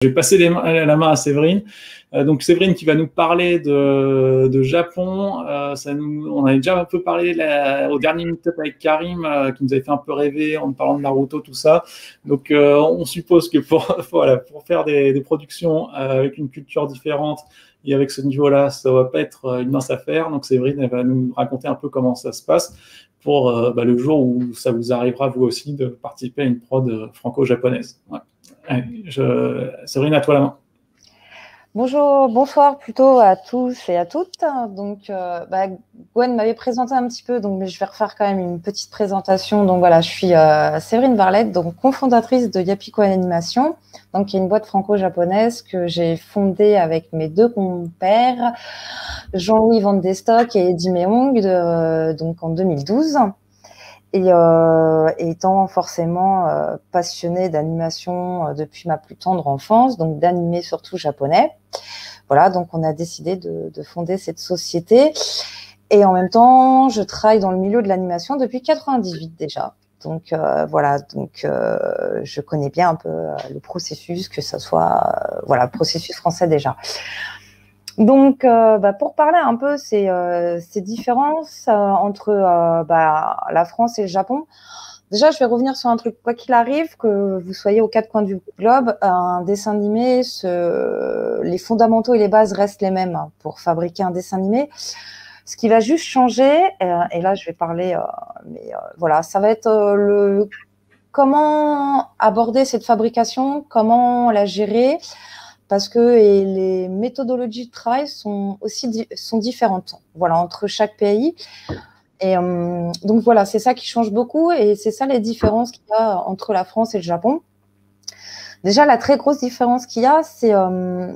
Je vais passer la main à Séverine. Donc Séverine qui va nous parler de Japon. On avait déjà un peu parlé au dernier meet-up avec Karim, qui nous avait fait un peu rêver en parlant de Naruto, tout ça. Donc on suppose que voilà, pour faire des productions avec une culture différente et avec ce niveau-là, ça va pas être une mince affaire. Donc Séverine, elle va nous raconter un peu comment ça se passe pour le jour où ça vous arrivera, vous aussi, de participer à une prod franco-japonaise. Ouais. Séverine, à toi la main. Bonjour, bonsoir plutôt à tous et à toutes. Donc, Gwen m'avait présenté un petit peu, mais je vais refaire quand même une petite présentation. Donc voilà, je suis Séverine Varlette, donc cofondatrice de Yapiko Animation, donc qui est une boîte franco-japonaise que j'ai fondée avec mes deux compères, Jean-Louis Van Destock et Eddie Meong, donc en 2012. Et étant forcément passionnée d'animation depuis ma plus tendre enfance, donc d'animer surtout japonais. Voilà, donc on a décidé de fonder cette société. Et en même temps, je travaille dans le milieu de l'animation depuis 98 déjà. Donc voilà, donc je connais bien un peu le processus, que ce soit le processus français déjà. Donc, pour parler un peu ces différences entre la France et le Japon, déjà, je vais revenir sur un truc. Quoi qu'il arrive, que vous soyez aux quatre coins du globe, un dessin animé, les fondamentaux et les bases restent les mêmes pour fabriquer un dessin animé. Ce qui va juste changer, et là, je vais parler, voilà, ça va être comment aborder cette fabrication, comment la gérer, parce que les méthodologies de travail sont différentes, voilà, entre chaque pays. Et donc voilà, c'est ça qui change beaucoup, et c'est ça les différences qu'il y a entre la France et le Japon. Déjà, la très grosse différence qu'il y a, c'est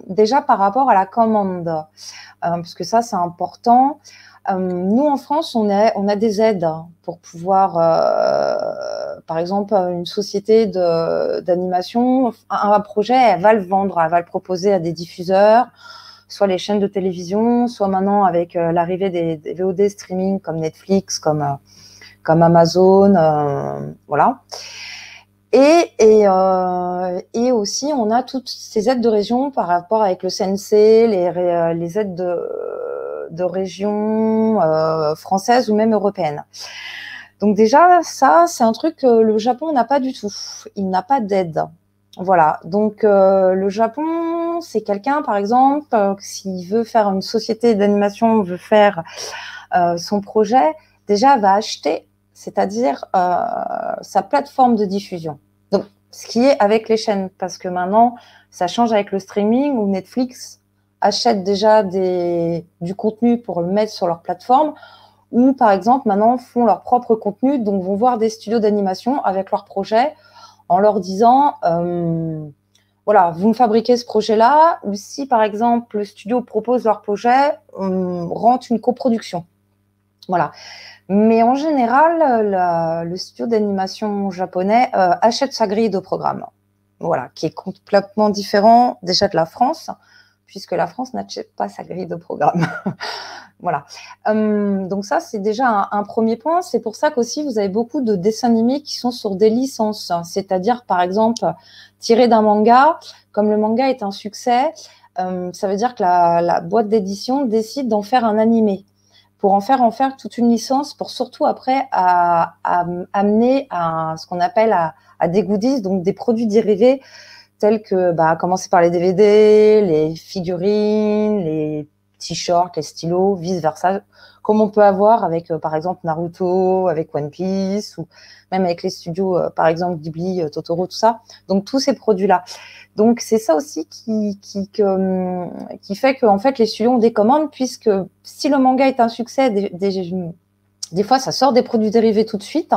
déjà par rapport à la commande, parce que ça, c'est important. Nous, en France, on a des aides pour pouvoir, par exemple, une société d'animation, un projet, elle va le vendre, elle va le proposer à des diffuseurs, soit les chaînes de télévision, soit maintenant avec l'arrivée des VOD streaming comme Netflix, comme Amazon, voilà. Et aussi, on a toutes ces aides de région par rapport avec le CNC, les aides de région françaises ou même européennes. Donc déjà, ça, c'est un truc que le Japon n'a pas du tout. Il n'a pas d'aide. Voilà. Donc le Japon, c'est quelqu'un, par exemple, s'il veut faire une société d'animation, veut faire son projet, déjà va acheter, c'est-à-dire sa plateforme de diffusion. Donc, ce qui est avec les chaînes, parce que maintenant, ça change avec le streaming où Netflix achète déjà du contenu pour le mettre sur leur plateforme, ou par exemple, maintenant, font leur propre contenu, donc vont voir des studios d'animation avec leurs projets en leur disant voilà, vous me fabriquez ce projet-là, ou si par exemple le studio propose leur projet, on rentre une coproduction. Voilà. Mais en général, le studio d'animation japonais achète sa grille de programme. Voilà, qui est complètement différent déjà de la France, puisque la France n'achète pas sa grille de programme. Voilà. Donc ça, c'est déjà un premier point. C'est pour ça qu'aussi, vous avez beaucoup de dessins animés qui sont sur des licences. C'est-à-dire, par exemple, tiré d'un manga. Comme le manga est un succès, ça veut dire que la boîte d'édition décide d'en faire un animé, pour en faire toute une licence, pour surtout après amener à ce qu'on appelle à des goodies, donc des produits dérivés, tels que, commencer par les DVD, les figurines, les t-shirts, les stylos, vice-versa, comme on peut avoir avec, par exemple, Naruto, avec One Piece, ou même avec les studios, par exemple, Ghibli, Totoro, tout ça. Donc, tous ces produits-là. Donc, c'est ça aussi qui fait que, en fait, les studios ont des commandes, puisque si le manga est un succès, des fois, ça sort des produits dérivés tout de suite.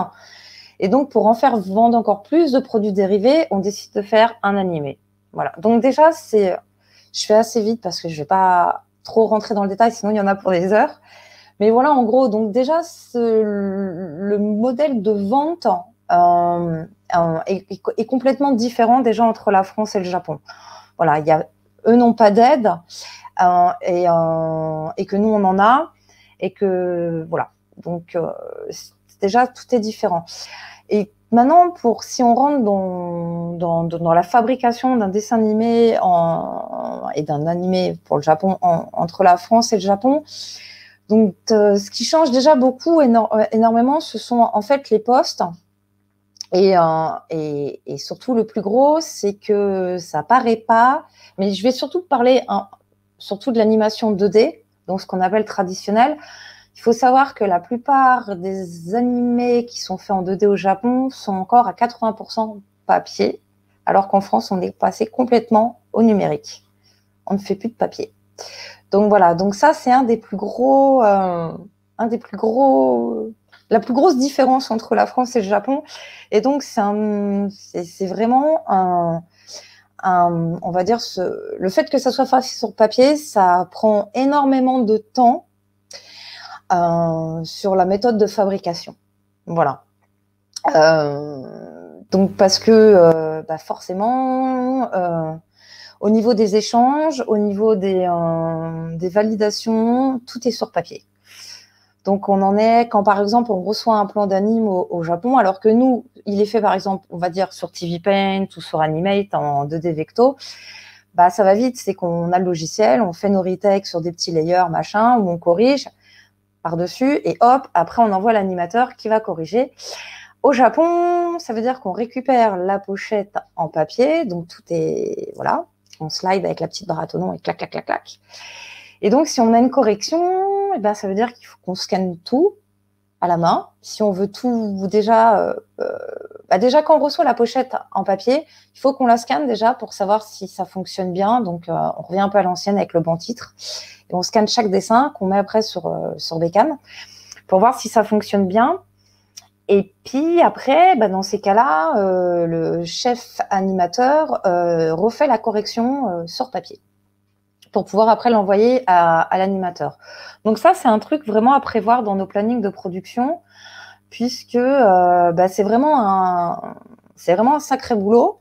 Et donc, pour en faire vendre encore plus de produits dérivés, on décide de faire un animé. Voilà. Donc, déjà, je fais assez vite parce que je vais pas trop rentrer dans le détail, sinon il y en a pour des heures. Mais voilà, en gros, donc déjà, le modèle de vente est complètement différent déjà entre la France et le Japon. Voilà, eux n'ont pas d'aide et que nous, on en a. Et que, voilà. Donc, déjà, tout est différent. Et maintenant, si on rentre dans la fabrication d'un dessin animé et d'un animé pour le Japon, entre la France et le Japon, donc ce qui change déjà beaucoup, énormément, ce sont en fait les postes. Et surtout, le plus gros, c'est que ça paraît pas, mais je vais surtout parler surtout de l'animation 2D, donc ce qu'on appelle traditionnel. Il faut savoir que la plupart des animés qui sont faits en 2D au Japon sont encore à 80% papier, alors qu'en France, on est passé complètement au numérique. On ne fait plus de papier. Donc voilà, donc ça, c'est la plus grosse différence entre la France et le Japon. Et donc, c'est vraiment on va dire, le fait que ça soit fait sur papier, ça prend énormément de temps sur la méthode de fabrication. Voilà. Donc, parce que forcément, au niveau des échanges, au niveau des validations, tout est sur papier. Donc, on en est quand, par exemple, on reçoit un plan d'anime au Japon, alors que nous, il est fait, par exemple, on va dire sur TV Paint ou sur Animate en 2D Vecto. Bah, ça va vite, c'est qu'on a le logiciel, on fait nos retakes sur des petits layers, machin, où on corrige par-dessus, et hop, après, on envoie l'animateur qui va corriger. Au Japon, ça veut dire qu'on récupère la pochette en papier, donc tout est, voilà, on slide avec la petite barre à tonneau et clac, clac, clac, clac. Et donc, si on a une correction, eh ben, ça veut dire qu'il faut qu'on scanne tout à la main. Si on veut tout déjà quand on reçoit la pochette en papier, il faut qu'on la scanne déjà pour savoir si ça fonctionne bien. Donc, on revient un peu à l'ancienne avec le bon titre. Et on scanne chaque dessin qu'on met après sur Bécam pour voir si ça fonctionne bien. Et puis après, dans ces cas-là, le chef animateur refait la correction sur papier pour pouvoir après l'envoyer à l'animateur. Donc ça, c'est un truc vraiment à prévoir dans nos plannings de production, puisque c'est vraiment un sacré boulot,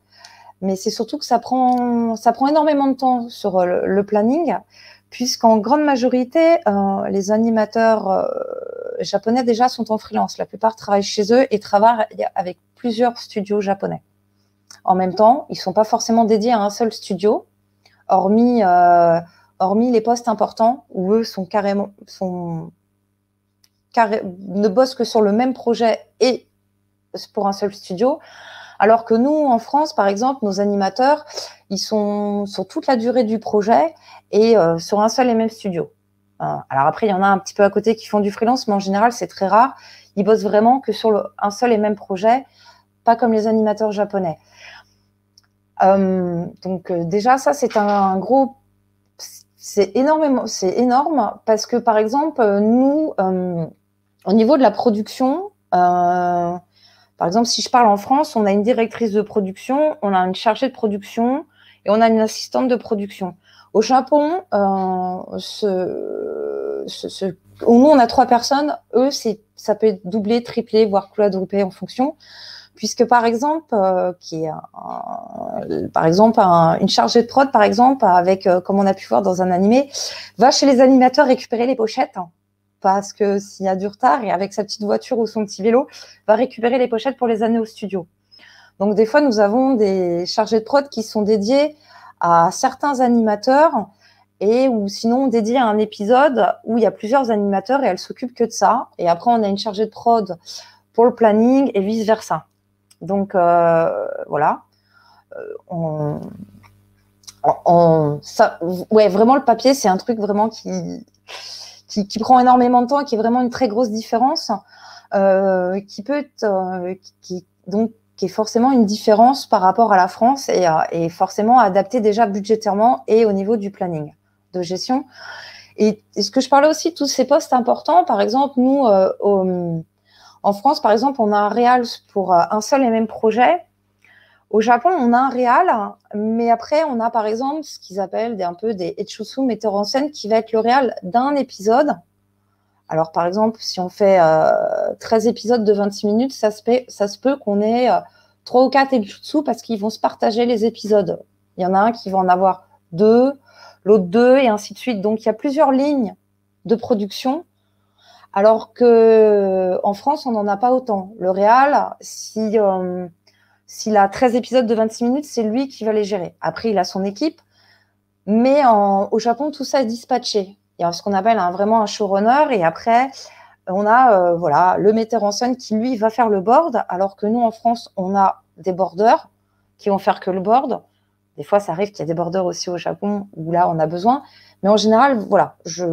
mais c'est surtout que ça prend énormément de temps sur le planning, puisqu'en grande majorité, les animateurs japonais déjà sont en freelance. La plupart travaillent chez eux et travaillent avec plusieurs studios japonais. En même temps, ils ne sont pas forcément dédiés à un seul studio, hormis les postes importants où eux ne bossent que sur le même projet et pour un seul studio. Alors que nous, en France, par exemple, nos animateurs, ils sont sur toute la durée du projet et sur un seul et même studio. Alors après, il y en a un petit peu à côté qui font du freelance, mais en général, c'est très rare. Ils bossent vraiment que sur un seul et même projet, pas comme les animateurs japonais. Donc déjà, ça, c'est un gros... C'est énorme parce que, par exemple, nous, au niveau de la production, par exemple, si je parle en France, on a une directrice de production, on a une chargée de production et on a une assistante de production. Au Japon, nous, on a 3 personnes. Eux, ça peut être doublé, triplé, voire quadruplé en fonction. Puisque, par exemple, une chargée de prod, par exemple, avec, comme on a pu voir dans un animé, va chez les animateurs récupérer les pochettes, parce que s'il y a du retard, et avec sa petite voiture ou son petit vélo, va récupérer les pochettes pour les amener au studio. Donc, des fois, nous avons des chargés de prod qui sont dédiés à certains animateurs ou sinon dédiés à un épisode où il y a plusieurs animateurs et elle s'occupe que de ça. Et après, on a une chargée de prod pour le planning et vice-versa. Donc, voilà. Vraiment, le papier, c'est un truc vraiment qui prend énormément de temps et qui est vraiment une très grosse différence, qui est forcément une différence par rapport à la France et forcément adaptée déjà budgétairement et au niveau du planning de gestion. Et ce que je parlais aussi, tous ces postes importants, par exemple, nous, en France, par exemple, on a un réal pour un seul et même projet. Au Japon, on a un réal, mais après, on a par exemple ce qu'ils appellent un peu des etchutsu, metteurs en scène, qui va être le réal d'un épisode. Alors, par exemple, si on fait 13 épisodes de 26 minutes, ça se peut qu'on ait 3 ou 4 etchutsu parce qu'ils vont se partager les épisodes. Il y en a un qui va en avoir 2, l'autre 2, et ainsi de suite. Donc, il y a plusieurs lignes de production Alors que en France, on n'en a pas autant. Le Real, s'il a 13 épisodes de 26 minutes, c'est lui qui va les gérer. Après, il a son équipe, mais au Japon, tout ça est dispatché. Il y a ce qu'on appelle vraiment un showrunner, et après, on a voilà, le metteur en scène qui, lui, va faire le board, alors que nous, en France, on a des boarders qui vont faire que le board. Des fois, ça arrive qu'il y a des boarders aussi au Japon, où là, on a besoin. Mais en général, voilà, je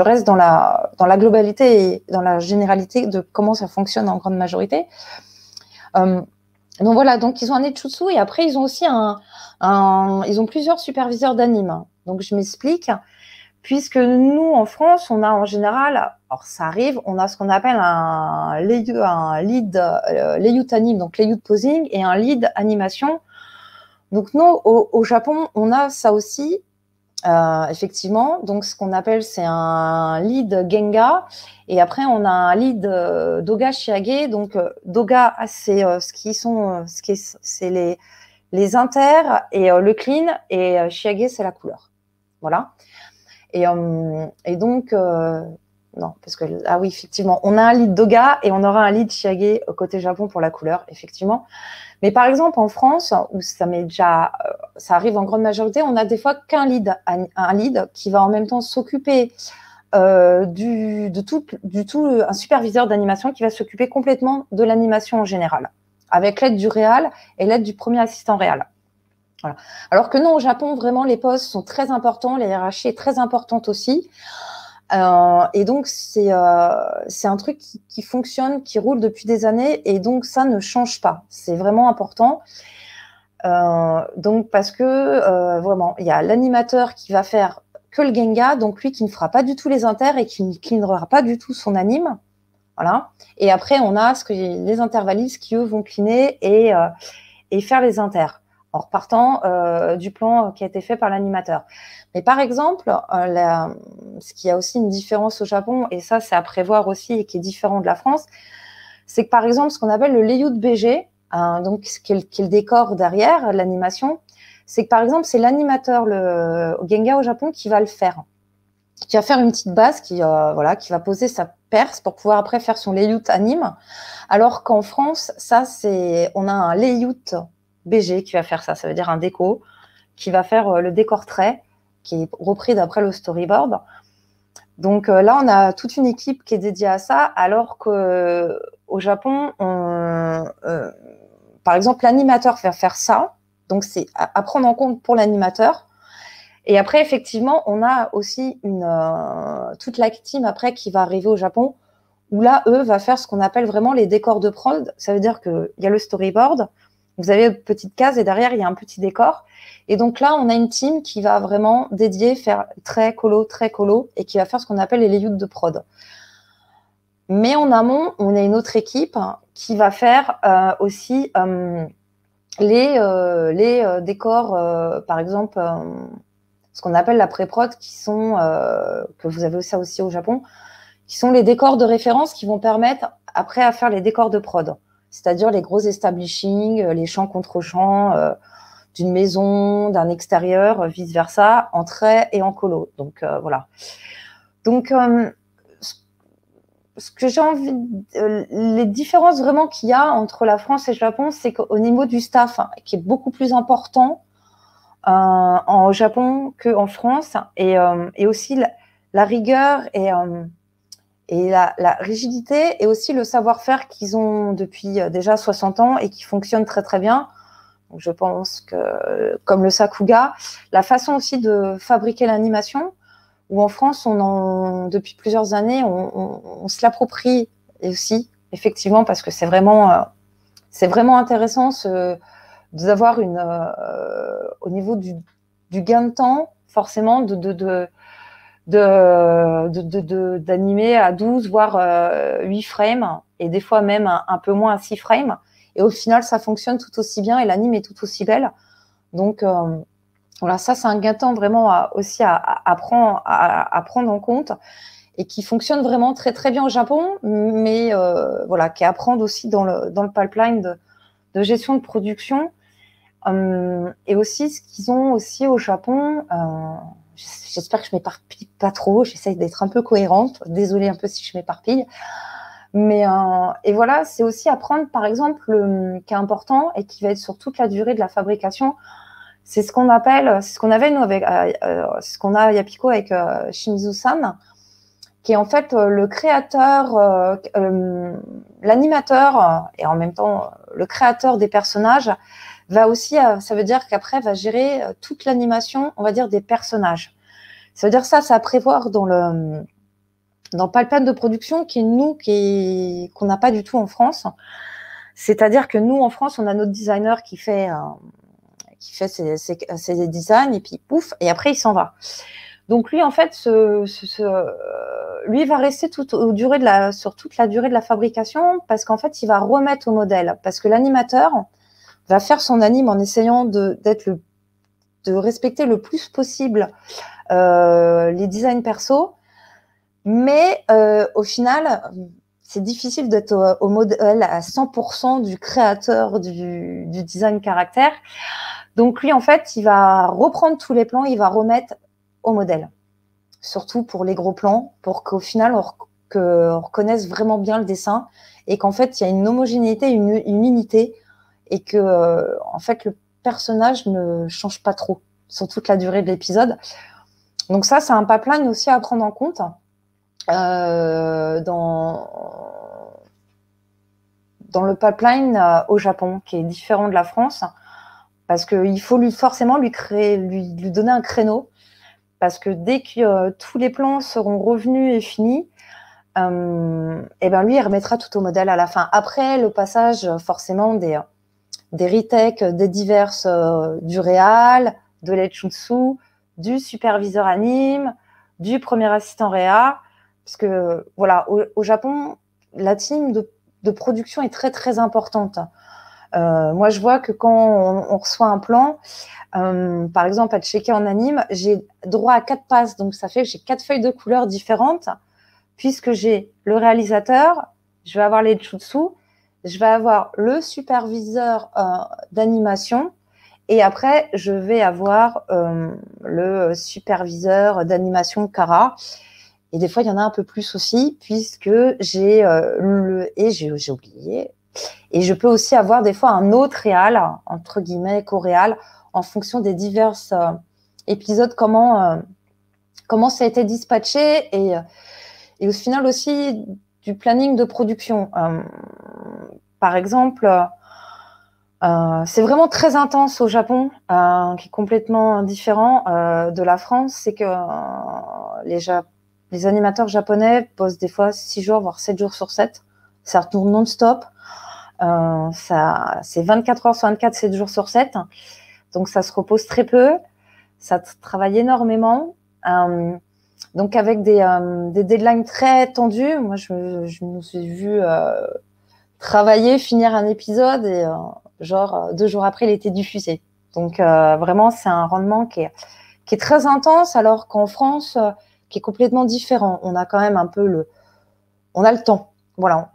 reste dans la globalité et dans la généralité de comment ça fonctionne en grande majorité. Donc voilà, donc ils ont un Etchutsu, et après, ils ont aussi ils ont plusieurs superviseurs d'anime. Donc, je m'explique. Puisque nous, en France, on a en général, alors ça arrive, on a ce qu'on appelle un lead anime, donc layout posing, et un lead animation. Donc nous, au Japon, on a ça aussi, effectivement. Donc ce qu'on appelle, c'est un lead genga, et après on a un lead doga shiage. Donc doga, c'est c'est les inters et le clean, et shiage, c'est la couleur. Voilà. Et donc, non, parce que, ah oui, effectivement, on a un lead doga et on aura un lead shiage côté Japon pour la couleur, effectivement. Mais par exemple, en France, où ça arrive en grande majorité, on a des fois qu'un lead, un lead qui va en même temps s'occuper un superviseur d'animation qui va s'occuper complètement de l'animation en général, avec l'aide du réal et l'aide du premier assistant réal. Voilà. Alors que non, au Japon, vraiment, les postes sont très importants, la hiérarchie est très importante aussi. Et donc, c'est un truc qui fonctionne, qui roule depuis des années, et donc ça ne change pas. C'est vraiment important. Donc, parce que vraiment, il y a l'animateur qui va faire que le genga, donc lui qui ne fera pas du tout les inters et qui ne cleanera pas du tout son anime. Voilà. Et après, on a les intervallistes qui, eux, vont cleaner et faire les inters, en repartant du plan qui a été fait par l'animateur. Mais par exemple, ce qui a aussi une différence au Japon, et ça c'est à prévoir aussi et qui est différent de la France, c'est que par exemple ce qu'on appelle le layout BG, donc qui est le décor derrière l'animation, c'est que par exemple c'est l'animateur, le genga au Japon, qui va le faire, qui va faire une petite base, qui va poser sa perce pour pouvoir après faire son layout anime, alors qu'en France, on a un layout BG qui va faire ça. Ça veut dire un déco qui va faire le décor trait qui est repris d'après le storyboard. Donc là, on a toute une équipe qui est dédiée à ça, alors qu'au Japon, par exemple, l'animateur va faire ça. Donc c'est à prendre en compte pour l'animateur. Et après, effectivement, on a aussi toute la team après qui va arriver au Japon, où là, eux, va faire ce qu'on appelle vraiment les décors de prod. Ça veut dire qu'il y a le storyboard, vous avez une petite case et derrière, il y a un petit décor. Et donc là, on a une team qui va vraiment faire très colo, et qui va faire ce qu'on appelle les layouts de prod. Mais en amont, on a une autre équipe qui va faire aussi les décors, par exemple, ce qu'on appelle la pré-prod, que vous avez ça aussi au Japon, qui sont les décors de référence qui vont permettre après à faire les décors de prod. C'est-à-dire les gros establishing, les champs contre champs d'une maison, d'un extérieur, vice-versa, en trait et en colo. Donc, voilà. Donc, ce que j'ai envie, les différences vraiment qu'il y a entre la France et le Japon, c'est qu'au niveau du staff, qui est beaucoup plus important au Japon qu'en France, et aussi la rigueur et la rigidité, et aussi le savoir-faire qu'ils ont depuis déjà 60 ans et qui fonctionne très très bien. Donc, je pense que, comme le Sakuga, la façon aussi de fabriquer l'animation, où en France, depuis plusieurs années, on se l'approprie aussi, effectivement, parce que c'est vraiment intéressant d'avoir au niveau du gain de temps, forcément, d'animer à 12, voire 8 frames, et des fois même un peu moins à 6 frames. Et au final, ça fonctionne tout aussi bien et l'anime est tout aussi belle. Donc, voilà, ça, c'est un gain de temps vraiment aussi à prendre en compte, et qui fonctionne vraiment très, très bien au Japon, mais voilà, qui est à prendre aussi dans le pipeline de gestion de production. Et aussi, ce qu'ils ont aussi au Japon, j'espère que je m'éparpille pas trop. J'essaye d'être un peu cohérente. Désolée un peu si je m'éparpille. Mais et voilà, c'est aussi apprendre, par exemple, qui est important et qui va être sur toute la durée de la fabrication. C'est ce qu'on appelle, c'est ce qu'on avait nous avec, ce qu'on a à Yapiko avec Shimizu-san, qui est en fait le créateur, l'animateur et en même temps le créateur des personnages. Va aussi, ça veut dire qu'après va gérer toute l'animation, on va dire, des personnages. Ça veut dire ça à prévoir dans le pipeline de production qu'on n'a pas du tout en France. C'est-à-dire que nous, en France, on a notre designer qui fait ses designs et puis pouf, et après il s'en va. Donc lui, en fait, lui va rester sur toute la durée de la fabrication parce qu'en fait, il va remettre au modèle. Parce que l'animateur va faire son anime en essayant de respecter le plus possible les designs perso, mais au final, c'est difficile d'être au modèle à 100% du créateur du design caractère. Donc lui, en fait, il va reprendre tous les plans, il va remettre au modèle, surtout pour les gros plans, pour qu'au final, on reconnaisse vraiment bien le dessin et qu'en fait, il y a une homogénéité, une unité et que en fait, le personnage ne change pas trop sur toute la durée de l'épisode. Donc ça, c'est un pipeline aussi à prendre en compte dans le pipeline au Japon, qui est différent de la France, parce qu'il faut forcément lui donner un créneau, parce que dès que tous les plans seront revenus et finis, et ben lui, il remettra tout au modèle à la fin. Après le passage, forcément, des retakes, des diverses du réal, de l'Etchutsu, du superviseur anime, du premier assistant réa, parce que voilà, au Japon, la team de production est très très importante. Moi, je vois que quand on reçoit un plan, par exemple, à checker en anime, j'ai droit à 4 passes, donc ça fait que j'ai 4 feuilles de couleurs différentes, puisque j'ai le réalisateur, je vais avoir les jutsu, je vais avoir le superviseur d'animation, et après, je vais avoir le superviseur d'animation Kara. Et des fois, il y en a un peu plus aussi, puisque j'ai j'ai oublié. Et je peux aussi avoir des fois un autre réal, entre guillemets, co-réal, en fonction des divers épisodes, comment ça a été dispatché et au final aussi du planning de production. Par exemple, c'est vraiment très intense au Japon, qui est complètement différent de la France. C'est que les animateurs japonais posent des fois 6 jours, voire 7 jours sur 7. Ça tourne non-stop. C'est 24 heures sur 24, 7 jours sur 7. Donc, ça se repose très peu. Ça travaille énormément. Donc, avec des deadlines très tendus. Moi, je me suis vue travailler, finir un épisode et 2 jours après, il était diffusé. Donc, vraiment, c'est un rendement qui est très intense, alors qu'en France, qui est complètement différent. On a quand même un peu on a le temps. Voilà.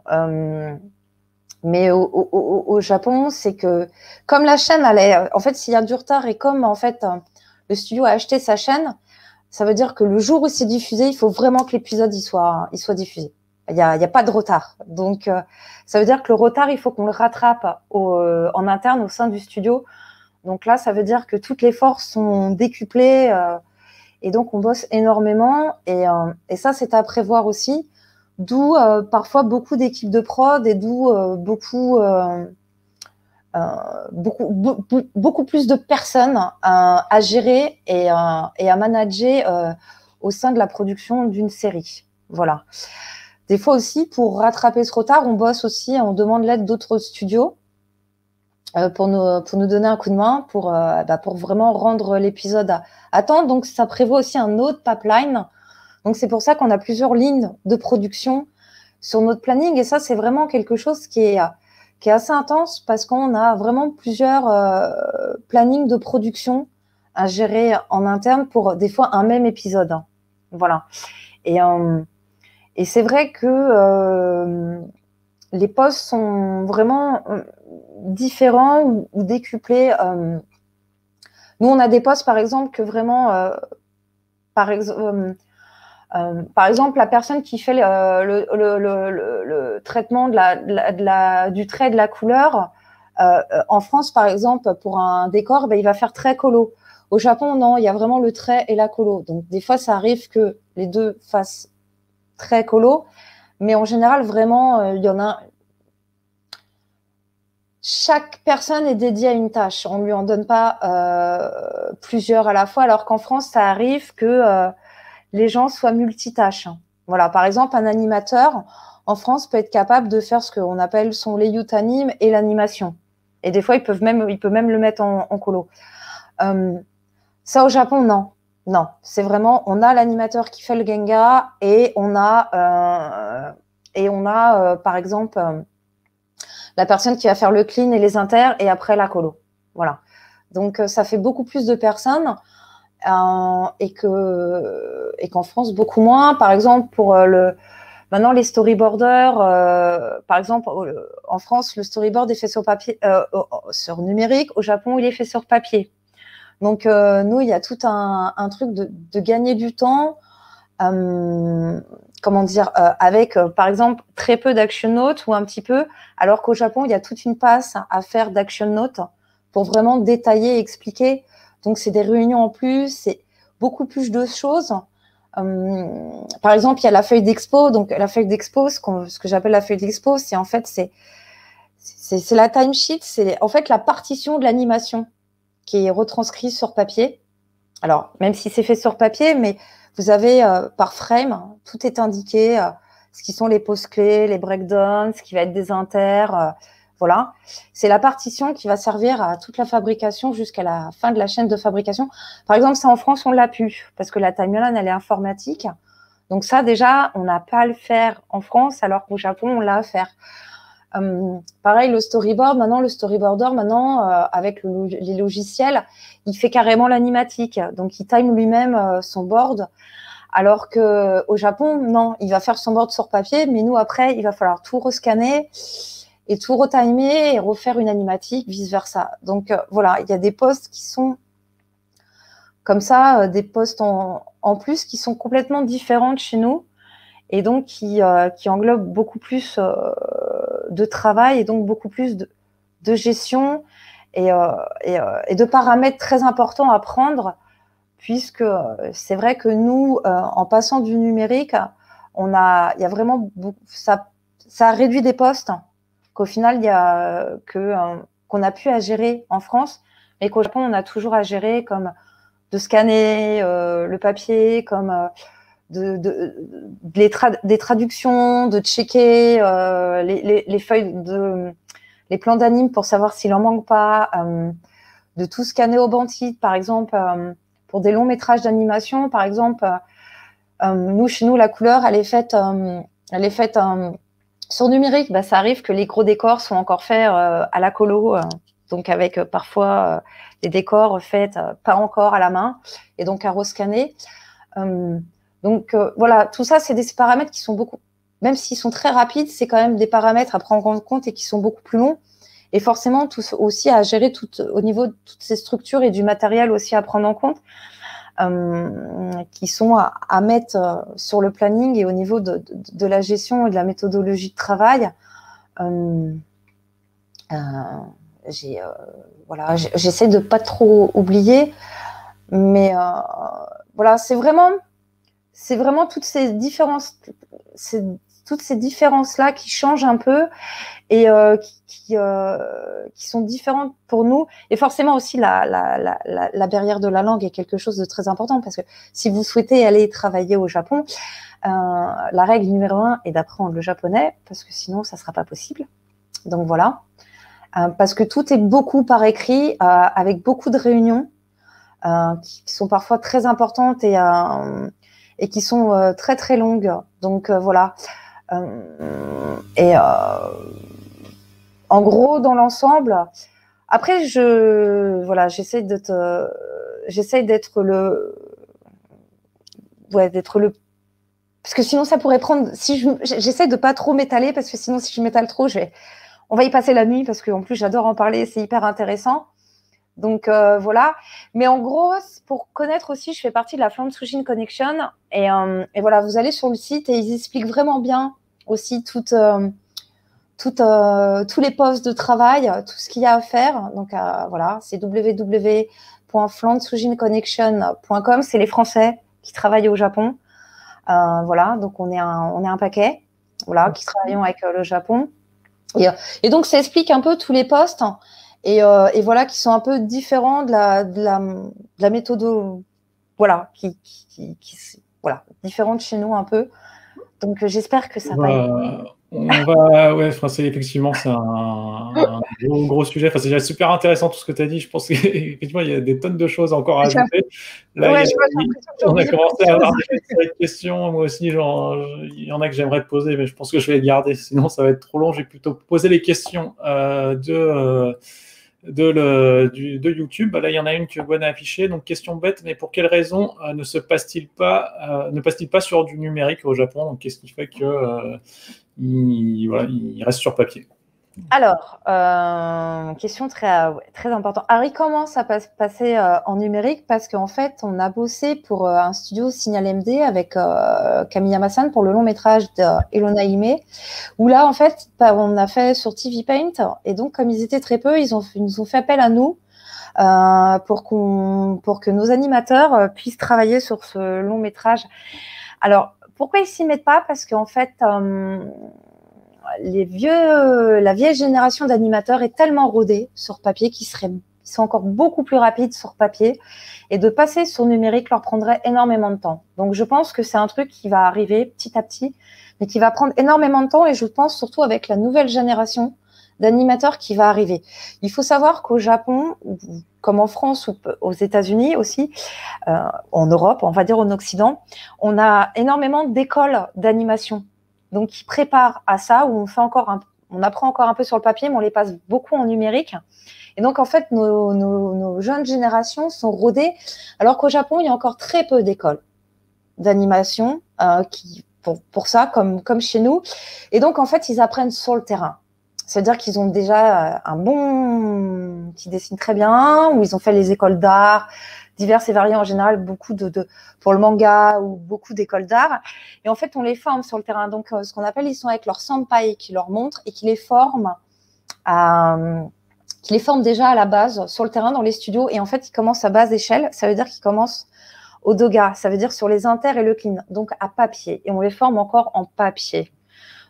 Mais au Japon, c'est que comme la chaîne, en fait, s'il y a du retard et comme en fait le studio a acheté sa chaîne, ça veut dire que le jour où c'est diffusé, il faut vraiment que l'épisode il soit diffusé. Il y a pas de retard. Donc ça veut dire que le retard, il faut qu'on le rattrape en interne au sein du studio. Donc là, ça veut dire que toutes les forces sont décuplées et donc on bosse énormément et ça c'est à prévoir aussi. D'où parfois beaucoup d'équipes de prod et d'où beaucoup plus de personnes à gérer et à manager au sein de la production d'une série. Voilà. Des fois aussi, pour rattraper ce retard, on bosse aussi, on demande l'aide d'autres studios pour nous donner un coup de main pour vraiment rendre l'épisode à temps. Donc, ça prévoit aussi un autre pipeline. Donc, c'est pour ça qu'on a plusieurs lignes de production sur notre planning. Et ça, c'est vraiment quelque chose qui est assez intense parce qu'on a vraiment plusieurs plannings de production à gérer en interne pour des fois un même épisode. Voilà. Et c'est vrai que les postes sont vraiment différents ou décuplés. Nous, on a des postes, par exemple, que vraiment par exemple, la personne qui fait le traitement du trait et de la couleur, en France, par exemple, pour un décor, il va faire trait colo. Au Japon, non, il y a vraiment le trait et la colo. Donc, des fois, ça arrive que les deux fassent trait colo, mais en général, vraiment, il y en a. Chaque personne est dédiée à une tâche. On ne lui en donne pas plusieurs à la fois, alors qu'en France, ça arrive que les gens soient multitâches. Voilà, par exemple, un animateur en France peut être capable de faire ce qu'on appelle son layout anime et l'animation. Et des fois, il peut même le mettre en colo. Ça, au Japon, non. Non, c'est vraiment, on a l'animateur qui fait le Genga et on a, par exemple, la personne qui va faire le clean et les inters et après la colo. Voilà. Donc, ça fait beaucoup plus de personnes. Et qu'en France beaucoup moins. Par exemple, maintenant les storyboarders, par exemple en France le storyboard est fait sur papier, sur numérique. Au Japon il est fait sur papier. Donc nous il y a tout un truc de gagner du temps. Comment dire, avec par exemple très peu d'action notes ou un petit peu, alors qu'au Japon il y a toute une passe à faire d'action notes pour vraiment détailler et expliquer. Donc, c'est des réunions en plus, c'est beaucoup plus de choses. Par exemple, il y a la feuille d'expo. Donc, la feuille d'expo, ce que j'appelle la feuille d'expo, c'est en fait, c'est la timesheet, c'est en fait la partition de l'animation qui est retranscrite sur papier. Alors, même si c'est fait sur papier, mais vous avez par frame, tout est indiqué, ce qui sont les poses clés, les breakdowns, ce qui va être des inters, voilà. C'est la partition qui va servir à toute la fabrication jusqu'à la fin de la chaîne de fabrication. Par exemple, ça en France, on l'a pu parce que la timeline, elle est informatique. Donc ça, déjà, on n'a pas à le faire en France, alors qu'au Japon, on l'a à faire. Pareil, le storyboard, le storyboarder, avec les logiciels, il fait carrément l'animatique. Donc, il time lui-même son board. Alors qu'au Japon, non, il va faire son board sur papier, mais nous, après, il va falloir tout rescanner et tout retimer et refaire une animatique, vice-versa. Donc, voilà, il y a des postes qui sont comme ça, des postes en plus qui sont complètement différentes chez nous et donc qui englobent beaucoup plus de travail et donc beaucoup plus de gestion et de paramètres très importants à prendre, puisque c'est vrai que nous, en passant du numérique, il y a vraiment ça a réduit des postes qu'au final il y a qu'on a pu à gérer en France, mais qu'au Japon on a toujours à gérer, comme de scanner le papier, comme des traductions, de checker les feuilles les plans d'anime pour savoir s'il en manque pas, de tout scanner au bantite, par exemple, pour des longs métrages d'animation, par exemple, chez nous, la couleur, elle est faite sur numérique. Ça arrive que les gros décors sont encore faits à la colo, donc avec parfois des décors faits pas encore à la main, et donc à rescanner. Donc voilà, tout ça, c'est des paramètres qui sont beaucoup, même s'ils sont très rapides, c'est quand même des paramètres à prendre en compte et qui sont beaucoup plus longs. Et forcément, tout aussi à gérer au niveau de toutes ces structures et du matériel aussi à prendre en compte, qui sont à mettre sur le planning et au niveau de la gestion et de la méthodologie de travail. J'essaie de pas trop oublier, mais voilà, c'est vraiment toutes ces différences-là qui changent un peu et qui sont différentes pour nous. Et forcément aussi, la barrière de la langue est quelque chose de très important, parce que si vous souhaitez aller travailler au Japon, la règle numéro 1 est d'apprendre le japonais, parce que sinon, ça ne sera pas possible. Donc voilà. Parce que tout est beaucoup par écrit, avec beaucoup de réunions qui sont parfois très importantes et qui sont très très longues. Donc voilà. En gros, dans l'ensemble, après j'essaie d'être parce que sinon ça pourrait prendre, si j'essaie de pas trop m'étaler, parce que sinon si je m'étale trop, on va y passer la nuit, parce qu'en plus j'adore en parler, c'est hyper intéressant. Donc voilà. Mais en gros, pour connaître aussi, je fais partie de la Florence Cuisine Connection. Et voilà, vous allez sur le site et ils expliquent vraiment bien aussi tous les postes de travail, tout ce qu'il y a à faire. Donc voilà, c'est www.flandsuginconnection.com. C'est les Français qui travaillent au Japon. Voilà, donc on est un paquet, voilà, qui travaillons avec le Japon. Et donc ça explique un peu tous les postes et voilà qui sont un peu différents de la méthode, voilà, voilà, différente chez nous un peu. Donc j'espère que ça va être. Ouais, c'est effectivement, c'est un gros sujet. Enfin, c'est déjà super intéressant tout ce que tu as dit. Je pense qu'effectivement, il y a des tonnes de choses encore à ajouter. Là, Ouais, on a commencé à avoir des séries de questions. Moi aussi, genre, il y en a que j'aimerais te poser, mais je pense que je vais les garder. Sinon, ça va être trop long. J'ai plutôt posé les questions de YouTube. Là, il y en a une que Gwen a affichée. Donc, question bête, mais pour quelle raison ne passe-t-il pas sur du numérique au Japon? Donc, qu'est-ce qui fait que il reste sur papier? Alors, question très importante. Alors, il commence à passer en numérique parce qu'en fait, on a bossé pour un studio Signal MD avec Camille Yamasan pour le long métrage d'Elona Hime, où là, en fait, on a fait sur TV Paint. Et donc, comme ils étaient très peu, ils nous ont fait appel à nous pour que nos animateurs puissent travailler sur ce long métrage. Alors, pourquoi ils s'y mettent pas? Parce qu'en fait, la vieille génération d'animateurs est tellement rodée sur papier qu'ils sont encore beaucoup plus rapides sur papier, et de passer sur numérique leur prendrait énormément de temps. Donc je pense que c'est un truc qui va arriver petit à petit, mais qui va prendre énormément de temps, et je pense surtout avec la nouvelle génération d'animateurs qui va arriver. Il faut savoir qu'au Japon, comme en France ou aux États-Unis aussi, en Europe, on va dire en Occident, on a énormément d'écoles d'animation. Donc, qui préparent à ça, où on apprend encore un peu sur le papier, mais on les passe beaucoup en numérique. Et donc, en fait, nos jeunes générations sont rodées, alors qu'au Japon, il y a encore très peu d'écoles d'animation pour ça, comme chez nous. Et donc, en fait, ils apprennent sur le terrain. C'est-à-dire qu'ils ont déjà qui dessinent très bien, ou ils ont fait les écoles d'art, diverses et variées en général, beaucoup pour le manga ou beaucoup d'écoles d'art. Et en fait, on les forme sur le terrain. Donc, ce qu'on appelle, ils sont avec leur senpai qui leur montre et qui les forment déjà à la base sur le terrain dans les studios. Et en fait, ils commencent à basse échelle. Ça veut dire qu'ils commencent au doga. Ça veut dire sur les inters et le clean. Donc, à papier. Et on les forme encore en papier.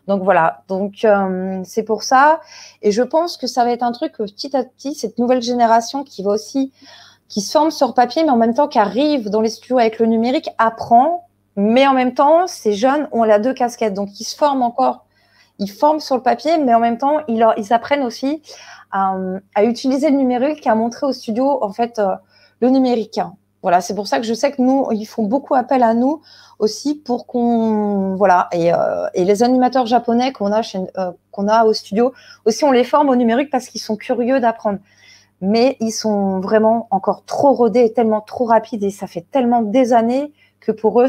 Donc voilà, donc c'est pour ça. Et je pense que ça va être un truc que petit à petit, cette nouvelle génération qui se forme sur papier, mais en même temps qui arrive dans les studios avec le numérique, apprend, mais en même temps, ces jeunes ont la deux casquettes. Donc ils se forment encore, ils forment sur le papier, mais en même temps, ils apprennent aussi à utiliser le numérique, à montrer au studio, en fait, le numérique. Voilà, c'est pour ça que je sais que nous, ils font beaucoup appel à nous aussi pour voilà, et les animateurs japonais qu'on a au studio aussi, on les forme au numérique parce qu'ils sont curieux d'apprendre, mais ils sont vraiment encore trop rodés et tellement trop rapides, et ça fait tellement des années que pour eux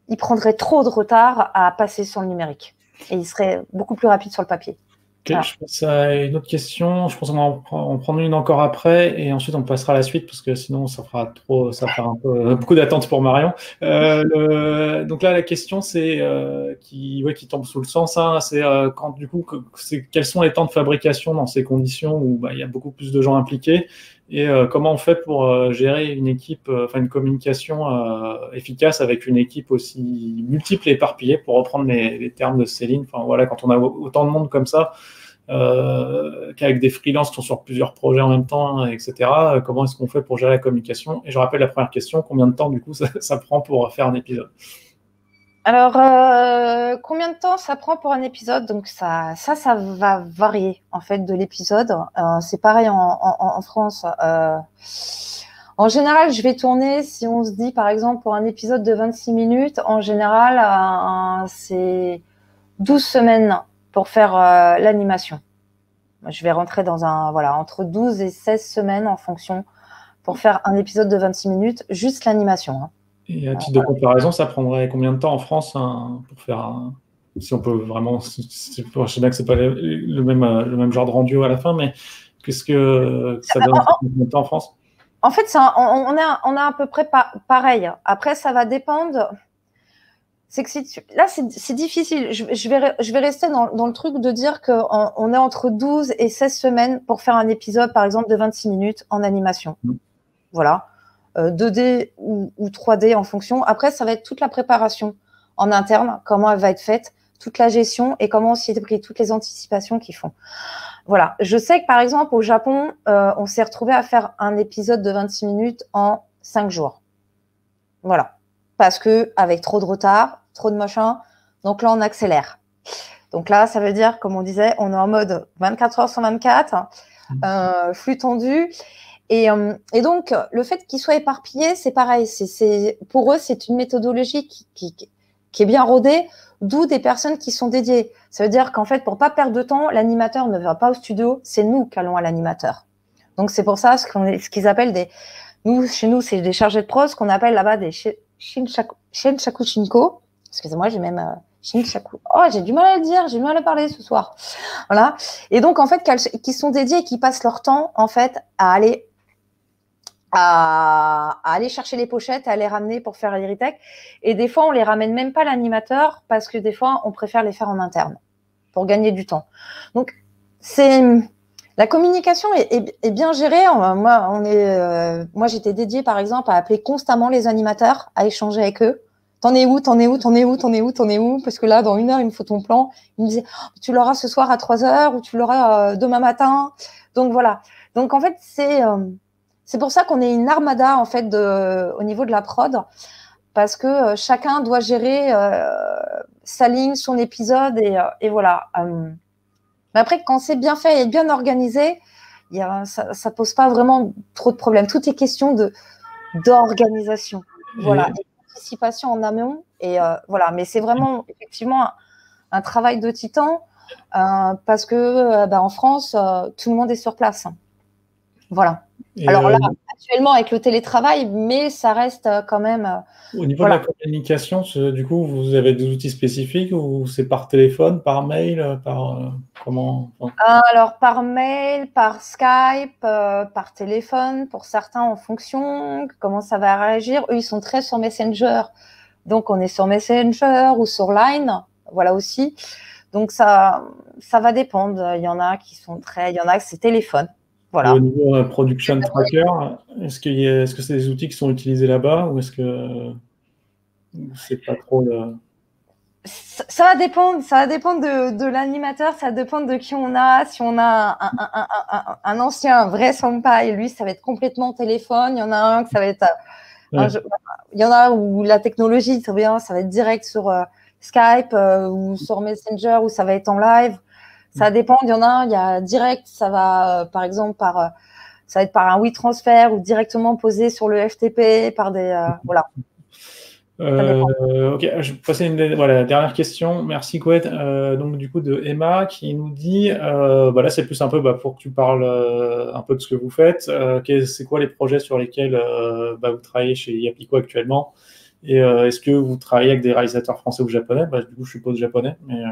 ils prendraient trop de retard à passer sur le numérique, et ils seraient beaucoup plus rapides sur le papier. Okay, je passe à une autre question. Je pense qu'on va en prendre une encore après, et ensuite on passera à la suite, parce que sinon ça fera un peu beaucoup d'attente pour Marion. Donc là, la question c'est qui tombe sous le sens, hein, c'est quand du coup, quels sont les temps de fabrication dans ces conditions où il y a beaucoup plus de gens impliqués, et comment on fait pour gérer une équipe, une communication efficace avec une équipe aussi multiple et éparpillée, pour reprendre les termes de Céline. Enfin voilà, quand on a autant de monde comme ça, qu'avec des freelances qui sont sur plusieurs projets en même temps, hein, etc. Comment est-ce qu'on fait pour gérer la communication? Et je rappelle la première question, combien de temps du coup ça prend pour faire un épisode? Alors, combien de temps ça prend pour un épisode? Donc ça va varier en fait de l'épisode. C'est pareil en France. En général, je vais tourner, si on se dit par exemple pour un épisode de 26 minutes, en général, c'est 12 semaines pour faire l'animation. Je vais rentrer dans entre 12 et 16 semaines en fonction, pour faire un épisode de 26 minutes, juste l'animation. Hein. Et à titre de comparaison, ça prendrait combien de temps en France, hein, pour faire si on peut vraiment, je sais bien que c'est pas le même genre de rendu à la fin, mais Qu'est-ce que ça donne en France? En fait, on est à peu près pareil. Après, ça va dépendre. C'est que là, c'est difficile. Je vais rester dans le truc de dire qu'on est entre 12 et 16 semaines pour faire un épisode, par exemple, de 26 minutes en animation. Voilà. 2D ou 3D en fonction. Après, ça va être toute la préparation en interne, comment elle va être faite, toute la gestion et comment s'y est pris, toutes les anticipations qu'ils font. Voilà. Je sais que, par exemple, au Japon, on s'est retrouvé à faire un épisode de 26 minutes en 5 jours. Voilà. Parce que avec trop de retard, trop de machin, donc là, on accélère. Donc là, ça veut dire, comme on disait, on est en mode 24 heures sur 24, flux tendu. Et donc, le fait qu'ils soient éparpillés, c'est pareil. Pour eux, c'est une méthodologie qui est bien rodée, d'où des personnes qui sont dédiées. Ça veut dire qu'en fait, pour pas perdre de temps, l'animateur ne va pas au studio, c'est nous qui allons à l'animateur. Donc, c'est pour ça ce qu'ils appellent chez nous, c'est des chargés de prod, ce qu'on appelle là-bas des Shinshaku Shinko. Excusez-moi, j'ai même Shinshaku. Oh, j'ai du mal à le dire, j'ai du mal à parler ce soir. Voilà. Et donc, en fait, qui sont dédiés et qui passent leur temps, en fait, à aller chercher les pochettes, à les ramener pour faire l'Iritech. Et des fois, on les ramène même pas à l'animateur parce que des fois, on préfère les faire en interne pour gagner du temps. Donc, la communication est bien gérée. Moi, j'étais dédiée, par exemple, à appeler constamment les animateurs, à échanger avec eux. T'en es où? Parce que là, dans 1 heure, il me faut ton plan. Il me disait, tu l'auras ce soir à 3 heures ou tu l'auras demain matin. Donc, voilà. Donc, en fait, c'est pour ça qu'on est une armada, en fait, au niveau de la prod. Parce que chacun doit gérer sa ligne, son épisode et voilà. Mais après, quand c'est bien fait et bien organisé, ça pose pas vraiment trop de problèmes. Tout est question d'organisation. Voilà. Et d'anticipation en amont. Et voilà. Mais c'est vraiment, effectivement, un travail de titan parce que en France, tout le monde est sur place. Voilà. Et alors là, actuellement, avec le télétravail, mais ça reste quand même… au niveau de la communication, du coup, vous avez des outils spécifiques ou c'est par téléphone, par mail, comment Alors, par mail, par Skype, par téléphone, pour certains en fonction, comment ça va réagir. Eux, ils sont très sur Messenger. Donc, on est sur Messenger ou sur Line, voilà aussi. Donc, ça va dépendre. Il y en a qui sont il y en a que c'est téléphone. Voilà. Et au niveau production tracker, est-ce que c'est des outils qui sont utilisés là-bas ou est-ce que c'est pas trop ça va dépendre de l'animateur, ça va dépendre de qui on a. Si on a un ancien, un vrai senpai, lui, ça va être complètement téléphone. Il y en a un que ça va être il y en a où la technologie, ça va être direct sur Skype ou sur Messenger où ça va être en live. Ça dépend. Il y en a un, il y a direct, ça va par exemple ça va être par un WeTransfer ou directement posé sur le FTP par des voilà. Ok, je vais passer la dernière question. Merci Couette. Donc du coup de Emma qui nous dit, là c'est plus un peu pour que tu parles un peu de ce que vous faites. C'est quoi les projets sur lesquels vous travaillez chez Yapico actuellement? Et est-ce que vous travaillez avec des réalisateurs français ou japonais? Du coup je suppose japonais, mais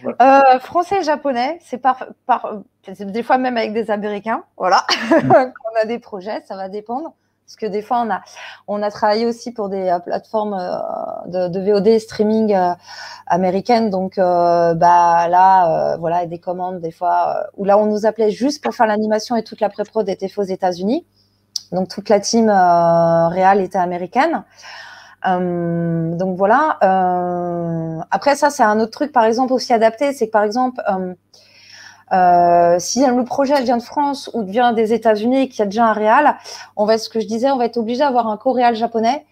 voilà. Français et japonais, c'est des fois même avec des Américains. Voilà, quand on a des projets, ça va dépendre. Parce que des fois, on a travaillé aussi pour des plateformes de VOD streaming américaines. Donc là, voilà, des commandes des fois où là, on nous appelait juste pour faire l'animation et toute la pré-prod était faite aux États-Unis. Donc toute la team réal était américaine. Donc voilà. Après ça, c'est un autre truc, par exemple, aussi adapté, c'est que par exemple, si le projet vient de France ou vient des États-Unis et qu'il y a déjà un réal, ce que je disais, on va être obligé d'avoir un co-réal japonais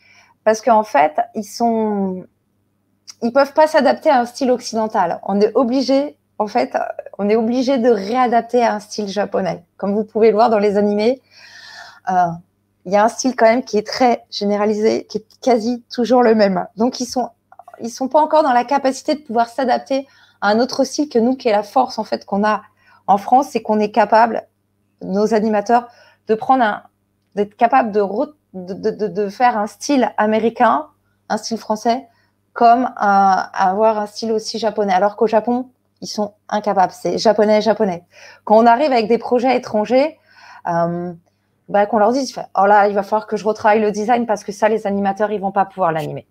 parce qu'en fait, ils peuvent pas s'adapter à un style occidental. On est obligé de réadapter à un style japonais. Comme vous pouvez le voir dans les animés, il y a un style quand même qui est très généralisé, qui est quasi toujours le même. Donc, ils sont pas encore dans la capacité de pouvoir s'adapter à un autre style que nous, qui est la force en fait qu'on a en France, c'est qu'on est capable, nos animateurs, d'être capable de faire un style américain, un style français, comme avoir un style aussi japonais. Alors qu'au Japon, ils sont incapables. C'est japonais, japonais. Quand on arrive avec des projets étrangers, qu'on leur dise, oh là, il va falloir que je retravaille le design parce que ça, les animateurs, ils vont pas pouvoir l'animer.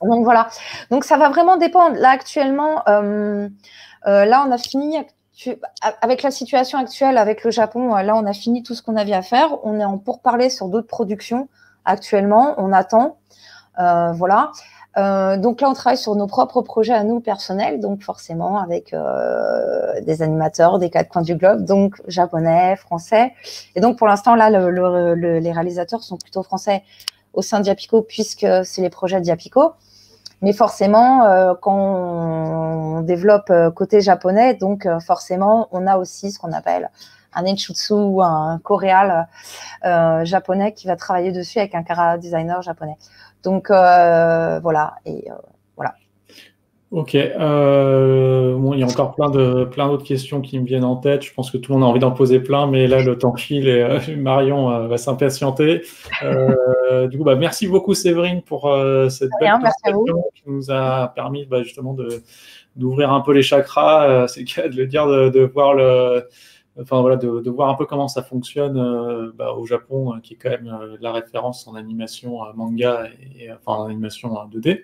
Donc voilà. Donc ça va vraiment dépendre. Là actuellement, là on a fini avec la situation actuelle avec le Japon. Là on a fini tout ce qu'on avait à faire. On est en pourparlers sur d'autres productions actuellement. On attend. Voilà. Donc là on travaille sur nos propres projets à nous personnels. Donc forcément avec des animateurs des quatre coins du globe. Donc japonais, français. Et donc pour l'instant là les réalisateurs sont plutôt français au sein de Diapico puisque c'est les projets de Diapico. Mais forcément, quand on développe côté japonais, donc forcément, on a aussi ce qu'on appelle un enshutsu ou un coréal japonais qui va travailler dessus avec un chara designer japonais. Donc voilà. Et voilà. Ok. Bon, il y a encore plein d'autres questions qui me viennent en tête. Je pense que tout le monde a envie d'en poser plein, mais là, le temps file et Marion va s'impatienter. Du coup, merci beaucoup, Séverine, pour cette belle présentation qui nous a permis justement d'ouvrir un peu les chakras. C'est le cas de le dire, de voir de voir un peu comment ça fonctionne au Japon, qui est quand même la référence en animation manga et en animation 2D.